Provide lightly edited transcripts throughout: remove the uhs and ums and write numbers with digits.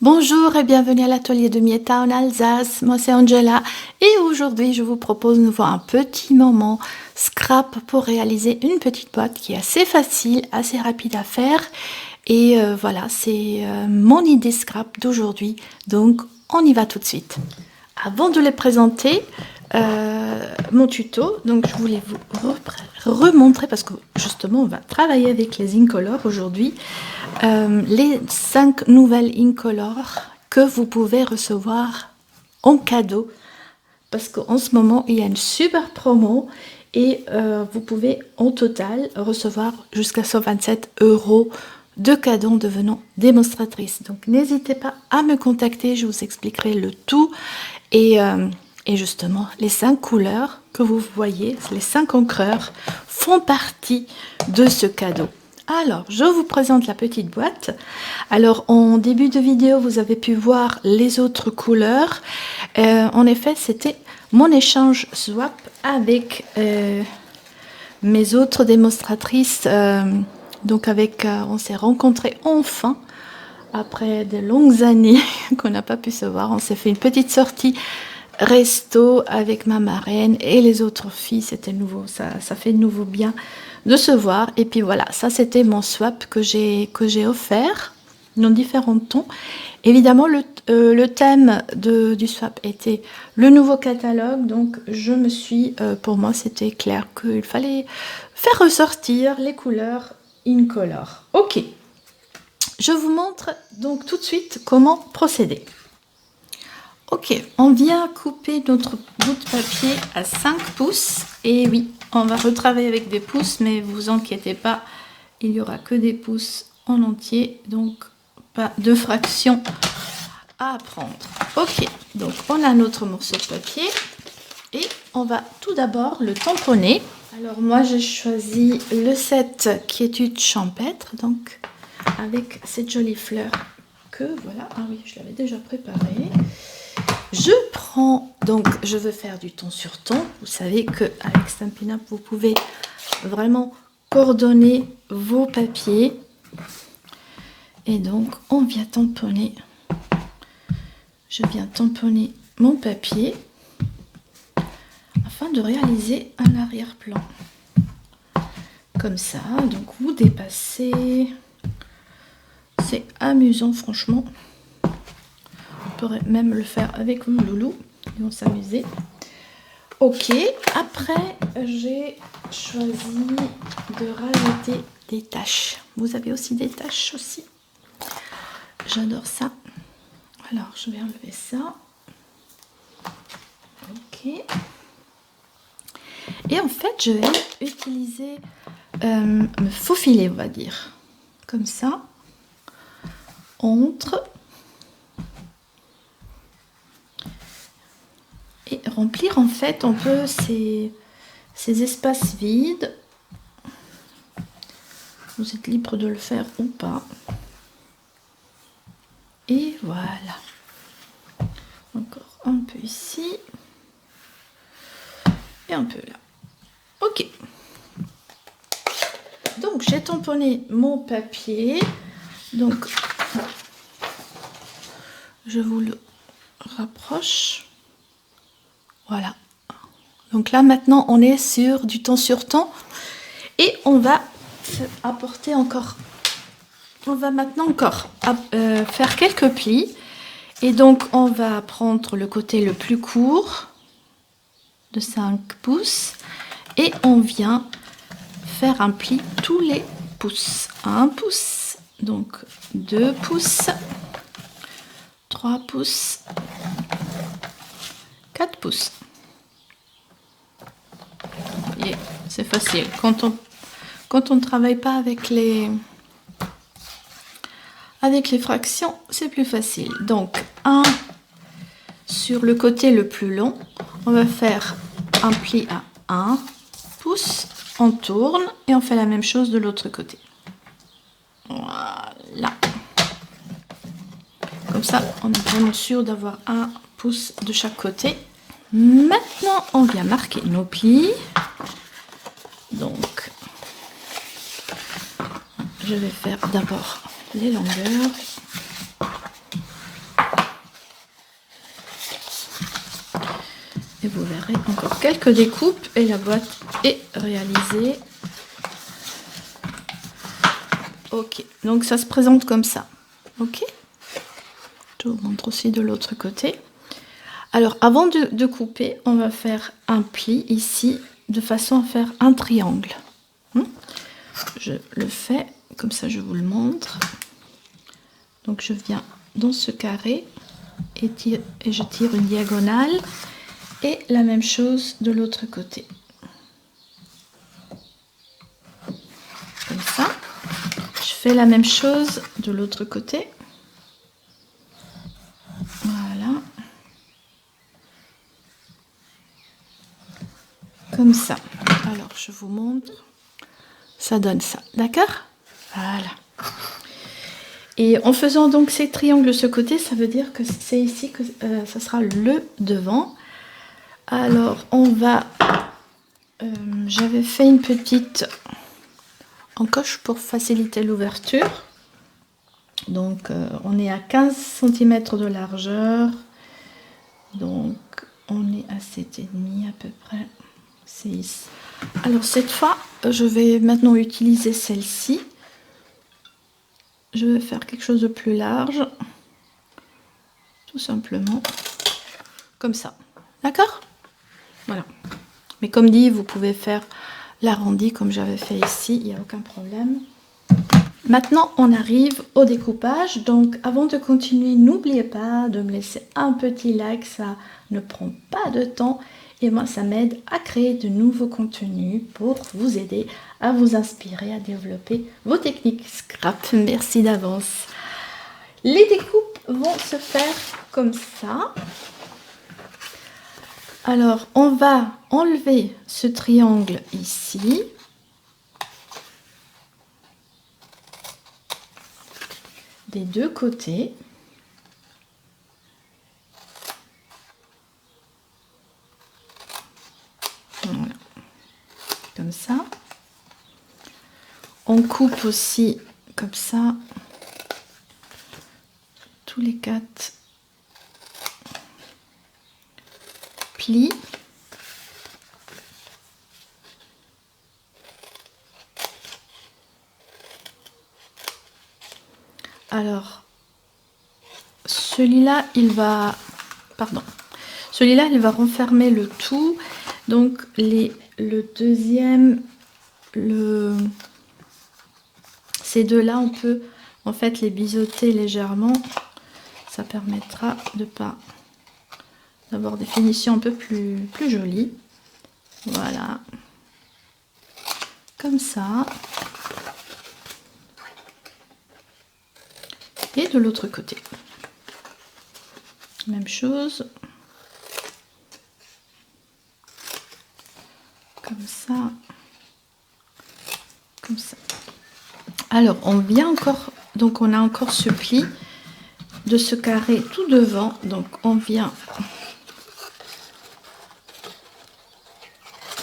Bonjour et bienvenue à l'atelier de Mietta en Alsace, moi c'est Angela et aujourd'hui je vous propose de voir un petit moment scrap pour réaliser une petite boîte qui est assez facile, assez rapide à faire et voilà c'est mon idée scrap d'aujourd'hui, donc on y va tout de suite. Avant de les présenter, mon tuto, donc je voulais vous remontrer parce que justement on va travailler avec les Incolor aujourd'hui. Les 5 nouvelles Incolor que vous pouvez recevoir en cadeau parce qu'en ce moment il y a une super promo et vous pouvez en total recevoir jusqu'à 127 € de cadeaux en devenant démonstratrice. Donc n'hésitez pas à me contacter, je vous expliquerai le tout et justement les 5 couleurs que vous voyez, les 5 encreurs font partie de ce cadeau. Alors, je vous présente la petite boîte. Alors, en début de vidéo, vous avez pu voir les autres couleurs. En effet, c'était mon échange swap avec mes autres démonstratrices. Donc, on s'est rencontrés enfin, après de longues années qu'on n'a pas pu se voir. On s'est fait une petite sortie resto avec ma marraine et les autres filles. C'était nouveau, ça fait de nouveau bien de se voir. Et puis voilà, ça c'était mon swap que j'ai offert dans différents tons. Évidemment le thème du swap était le nouveau catalogue, donc je me suis pour moi c'était clair qu'il fallait faire ressortir les couleurs Incolor. Ok, je vous montre donc tout de suite comment procéder. Ok, on vient couper notre bout de papier à 5 pouces. Et oui, on va retravailler avec des pouces, mais vous inquiétez pas, il n'y aura que des pouces en entier, donc pas de fraction à apprendre. Ok, donc on a notre morceau de papier et on va tout d'abord le tamponner. Alors moi j'ai choisi le set Quiétude champêtre, donc avec cette jolie fleur que voilà, ah oui, je l'avais déjà préparée. Je prends, donc je veux faire du ton sur ton. Vous savez qu'avec Stampin' Up, vous pouvez vraiment coordonner vos papiers. Et donc, on vient tamponner. Je viens tamponner mon papier afin de réaliser un arrière-plan. Comme ça, donc vous dépassez. C'est amusant, franchement. On pourrait même le faire avec mon loulou. Ils vont s'amuser. Ok, après j'ai choisi de rajouter des taches. Vous avez aussi des taches aussi. J'adore ça. Alors je vais enlever ça. Ok. Et en fait je vais utiliser me faufiler, on va dire. Comme ça. Entre. Et remplir en fait un peu ces espaces vides. Vous êtes libre de le faire ou pas. Et voilà. Encore un peu ici. Et un peu là. Ok. Donc j'ai tamponné mon papier. Donc je vous le rapproche. Voilà. Donc là maintenant on est sur du ton sur ton. Et on va apporter encore. On va maintenant encore faire quelques plis. Et donc on va prendre le côté le plus court de 5 pouces. Et on vient faire un pli tous les pouces. 1 pouce. Donc 2 pouces. 3 pouces. 4 pouces. Vous voyez, c'est facile. Quand on ne travaille pas avec les fractions, c'est plus facile. Donc, sur le côté le plus long, on va faire un pli à 1 pouce, on tourne et on fait la même chose de l'autre côté. Voilà. Comme ça, on est vraiment sûr d'avoir 1 pouce de chaque côté. Maintenant, on vient marquer nos plis. Donc, je vais faire d'abord les longueurs. Et vous verrez encore quelques découpes et la boîte est réalisée. Ok, donc ça se présente comme ça. Ok, je vous montre aussi de l'autre côté. Alors avant de couper, on va faire un pli ici de façon à faire un triangle. Je le fais, comme ça je vous le montre. Donc je viens dans ce carré et je tire une diagonale. Et la même chose de l'autre côté. Comme ça. Je fais la même chose de l'autre côté. Voilà. Comme ça. Alors, je vous montre. Ça donne ça. D'accord? Voilà. Et en faisant donc ces triangles de ce côté, ça veut dire que c'est ici que ça sera le devant. Alors, on va... j'avais fait une petite encoche pour faciliter l'ouverture. Donc, on est à 15 cm de largeur. Donc, on est à 7,5 à peu près. 6. Alors, cette fois, je vais maintenant utiliser celle-ci. Je vais faire quelque chose de plus large. Tout simplement. Comme ça. D'accord? Voilà. Mais comme dit, vous pouvez faire l'arrondi comme j'avais fait ici. Il n'y a aucun problème. Maintenant, on arrive au découpage. Donc, avant de continuer, n'oubliez pas de me laisser un petit like. Ça ne prend pas de temps. Et moi, ça m'aide à créer de nouveaux contenus pour vous aider à vous inspirer, à développer vos techniques scrap. Merci d'avance. Les découpes vont se faire comme ça. Alors, on va enlever ce triangle ici. Des deux côtés. Voilà. Comme ça. On coupe aussi comme ça. Tous les 4 plis. Alors, celui-là, il va renfermer le tout. Donc, le deuxième, ces deux-là, on peut en fait les biseauter légèrement. Ça permettra de pas d'avoir des finitions un peu plus jolies. Voilà. Comme ça. Et de l'autre côté. Même chose. Comme ça. Comme ça. Alors, on vient encore... Donc, on a encore ce pli de ce carré tout devant. Donc, on vient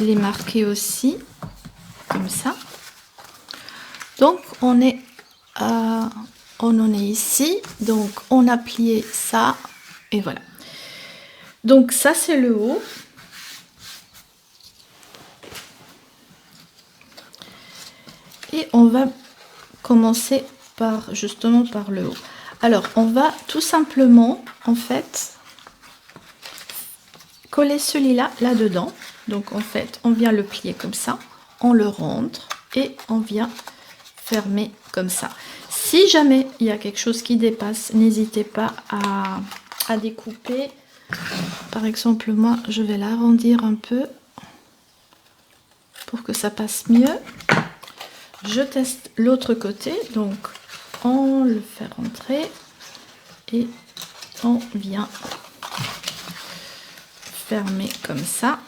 les marquer aussi. Comme ça. Donc, on en est ici, donc on a plié ça et voilà. Donc ça c'est le haut. Et on va commencer justement par le haut. Alors on va tout simplement en fait coller celui-là là-dedans. Donc en fait on vient le plier comme ça, on le rentre et on vient fermer comme ça. Si jamais il y a quelque chose qui dépasse, n'hésitez pas à découper. Par exemple, moi, je vais l'arrondir un peu pour que ça passe mieux. Je teste l'autre côté, donc on le fait rentrer et on vient fermer comme ça.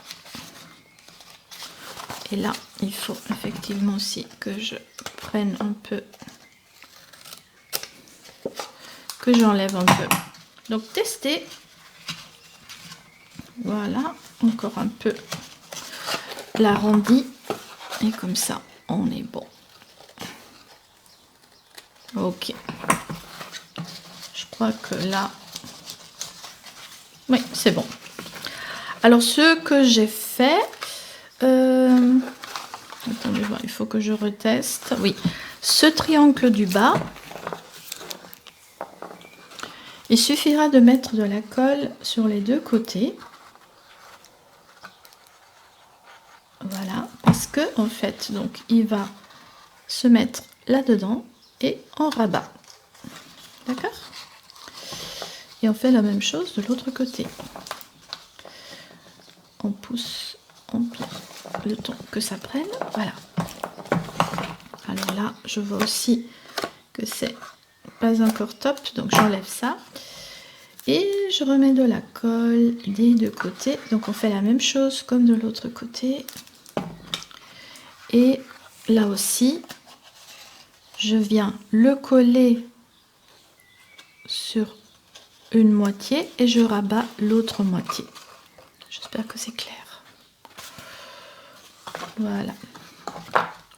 Et là, il faut effectivement aussi que je prenne un peu, que j'enlève un peu. Donc testez. Voilà, encore un peu l'arrondi et comme ça on est bon. Ok, je crois que là, oui, c'est bon. Alors ce que j'ai fait, attendez voir, il faut que je reteste. Oui, ce triangle du bas, il suffira de mettre de la colle sur les deux côtés. Voilà, parce que en fait, donc il va se mettre là-dedans et on rabat. D'accord? Et on fait la même chose de l'autre côté. On pousse, on plie le temps que ça prenne. Voilà. Alors là, je vois aussi que c'est pas encore top, donc j'enlève ça. Et je remets de la colle des deux côtés. Donc on fait la même chose comme de l'autre côté. Et là aussi, je viens le coller sur une moitié et je rabats l'autre moitié. J'espère que c'est clair. Voilà.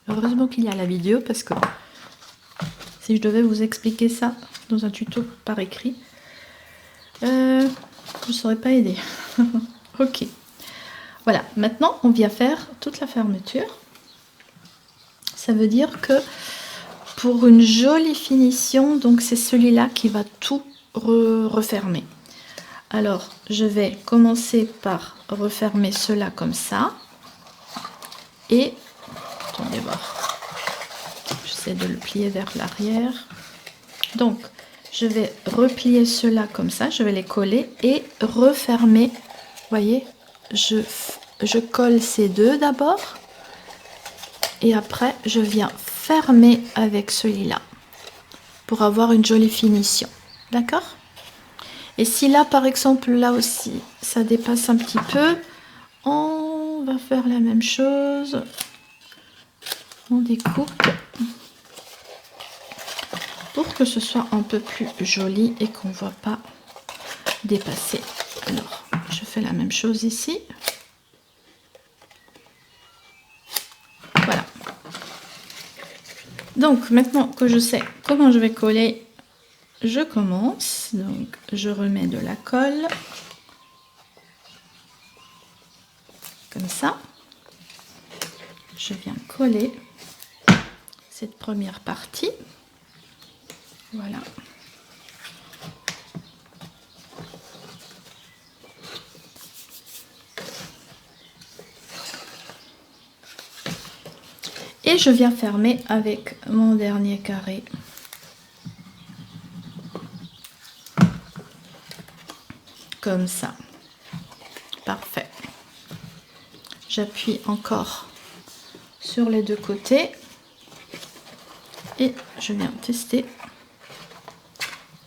Heureusement qu'il y a la vidéo parce que si je devais vous expliquer ça dans un tuto par écrit, je ne saurais pas aider. Ok. Voilà. Maintenant, on vient faire toute la fermeture. Ça veut dire que pour une jolie finition, donc c'est celui-là qui va tout refermer. Alors, je vais commencer par refermer cela comme ça. Et, attendez voir, j'essaie de le plier vers l'arrière. Donc, je vais replier cela comme ça, je vais les coller et refermer. Vous voyez, je colle ces deux d'abord. Et après, je viens fermer avec celui-là pour avoir une jolie finition. D'accord? Et si là, par exemple, là aussi, ça dépasse un petit peu, on va faire la même chose. On découpe pour que ce soit un peu plus joli et qu'on ne voit pas dépasser. Alors, je fais la même chose ici. Voilà. Donc, maintenant que je sais comment je vais coller, je commence. Donc, je remets de la colle. Comme ça. Je viens coller cette première partie. Voilà. Et je viens fermer avec mon dernier carré. Comme ça. Parfait. J'appuie encore sur les deux côtés. Et je viens tester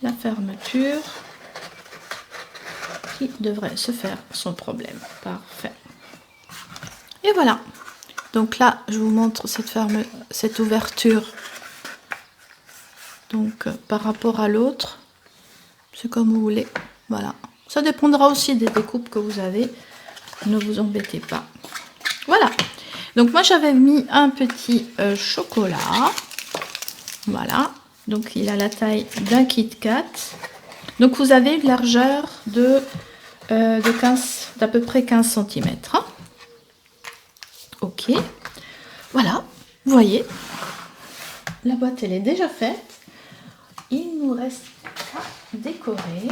la fermeture qui devrait se faire sans problème. Parfait. Et voilà. Donc là, je vous montre cette ouverture. Donc par rapport à l'autre, c'est comme vous voulez. Voilà. Ça dépendra aussi des découpes que vous avez. Ne vous embêtez pas. Voilà. Donc moi j'avais mis un petit chocolat. Voilà. Donc il a la taille d'un Kit Kat. Donc vous avez une largeur d'à peu près 15 cm. Hein. Ok. Voilà. Vous voyez. La boîte elle est déjà faite. Il nous reste à décorer.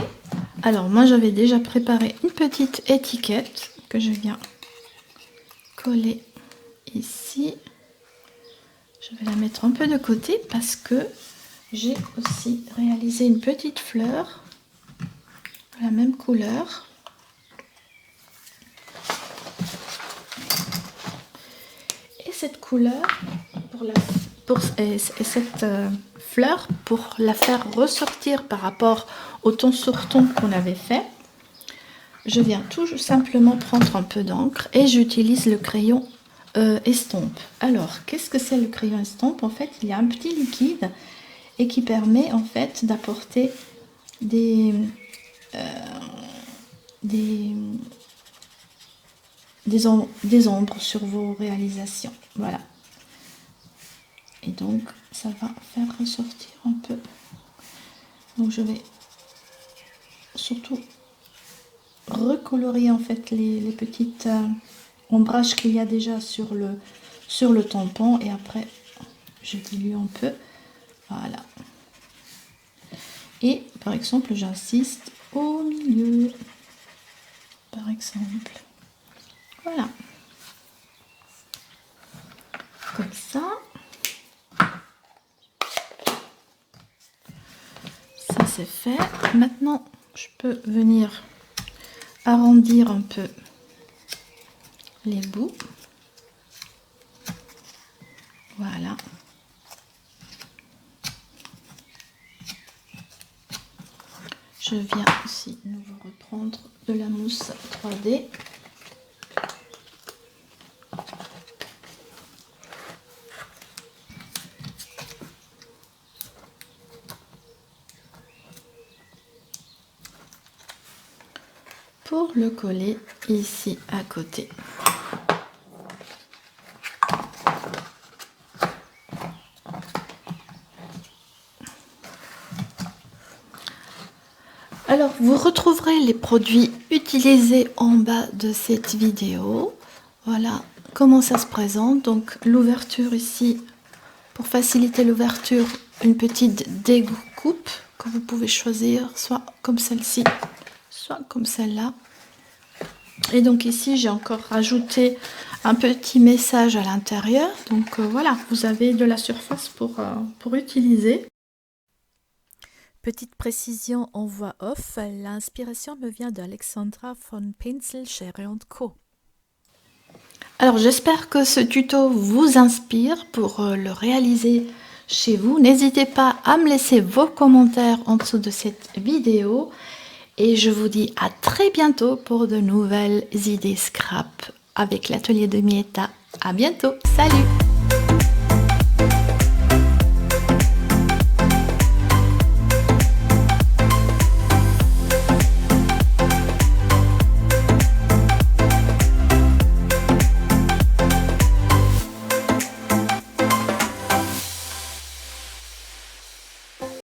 Alors moi j'avais déjà préparé une petite étiquette que je viens coller ici. Je vais la mettre un peu de côté parce que j'ai aussi réalisé une petite fleur de la même couleur. Et cette couleur, cette fleur, pour la faire ressortir par rapport au ton sur ton qu'on avait fait, je viens tout simplement prendre un peu d'encre et j'utilise le crayon estompe. Alors, qu'est-ce que c'est le crayon estompe? En fait, il y a un petit liquide et qui permet en fait d'apporter des ombres sur vos réalisations. Voilà. Et donc, ça va faire ressortir un peu. Donc, je vais surtout recolorer en fait les petites ombrages qu'il y a déjà sur le tampon, et après je dilue un peu, voilà. Et par exemple j'insiste au milieu, par exemple, voilà, comme ça. Ça c'est fait. Maintenant je peux venir arrondir un peu les bouts, voilà. Je viens aussi nouveau reprendre de la mousse 3D. Pour le coller ici à côté. Alors, vous retrouverez les produits utilisés en bas de cette vidéo. Voilà comment ça se présente. Donc, l'ouverture ici, pour faciliter l'ouverture, une petite découpe que vous pouvez choisir, soit comme celle-ci, soit comme celle-là. Et donc ici, j'ai encore rajouté un petit message à l'intérieur. Donc voilà, vous avez de la surface pour utiliser. Petite précision en voix off, l'inspiration me vient d'Alexandra von Pencil, Schere & Co. Alors j'espère que ce tuto vous inspire pour le réaliser chez vous. N'hésitez pas à me laisser vos commentaires en dessous de cette vidéo. Et je vous dis à très bientôt pour de nouvelles idées scrap avec l'atelier de Mieta. À bientôt, salut!